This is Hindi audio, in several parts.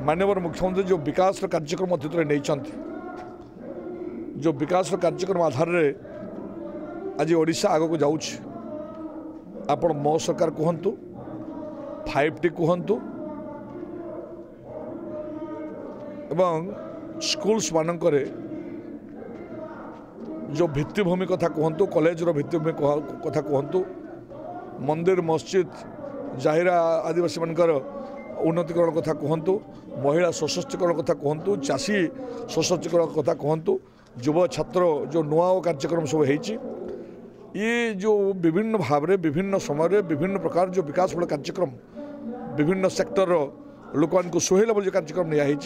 माननीय मुख्यमंत्री जो विकास कार्यक्रम अतीत नहीं जो विकास कार्यक्रम आधार रे आज ओडिशा आग को जाऊँ आपण मो सरकार कहतु 5T कहतु एवं स्कूल्स मानकरे जो भित्तिभूमि कथा कहतु कॉलेज रो भित्तिभूमि कथा कहतु मंदिर मस्जिद जाहिरा आदिवासी मानकर उन्नतिकरण कथा कहतु महिला सशक्तिकरण कथा कहतु चाषी सशक्तिकरण कथा कहतु युवा छात्र जो नुआ कार्यक्रम सब होती ये जो विभिन्न भाव में विभिन्न समय विभिन्न प्रकार जो विकास मूलक कार्यक्रम विभिन्न सेक्टर लोक को सुहेला जो कार्यक्रम नियाही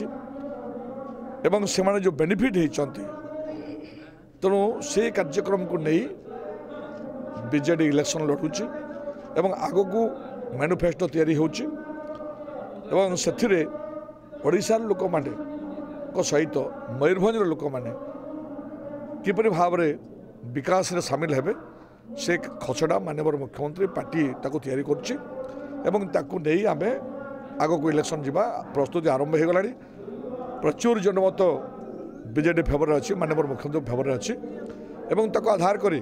एवं से जो बेनिफिट होती तेणु से कार्यक्रम को नहीं बीजेडी इलेक्शन लड़ुची एवं आग को मैनिफेस्टो तैयारी होची एवं से ओडिशा लोक माने सहित मयूरभंज लोक माने किपरि भाव में विकास रे शामिल हेबे से खसड़ा माननीय मुख्यमंत्री पार्टी ताको तैयारी करछि एवं ताको नहीं आमे आग को इलेक्शन जीवा प्रस्तुति आरंभ हो गलानी प्रचुर जनमत बीजेडी फेवर अच्छी माननीय मुख्यमंत्री फेवर अच्छी एवं ताको आधार करी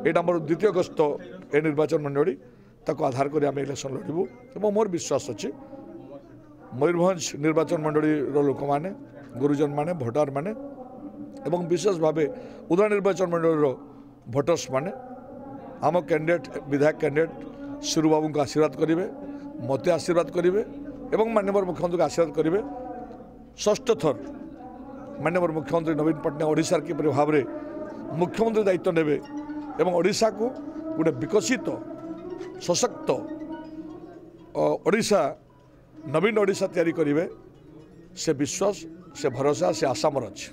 एटा मोर द्वितीय गस्त ए निर्वाचन मंडली ताको आधार करी आमे इलेक्शन लड़बू एवं मोर विश्वास अच्छी मयूरभंज निर्वाचन मंडली लोक माने गुरुजन माने भोटर माने एवं विशेष भाव उदय निर्वाचन मंडल भोटर्स माने आम कैंडिडेट विधायक कैंडिडेट शिरू बाबू को आशीर्वाद करेंगे मत आशीर्वाद करेंगे एवं माननीय मुख्यमंत्री को आशीर्वाद करेंगे षष्ठ थर माननीय मुख्यमंत्री नवीन पट्टनायक ओडिशा किपरि भाव में मुख्यमंत्री दायित्व नेबे एवं ओडिशा को गोटे विकसित सशक्त ओडिशा नवीन ओडिशा तैयारी करेंगे से विश्वास से भरोसा से आशा मोर अच्छी।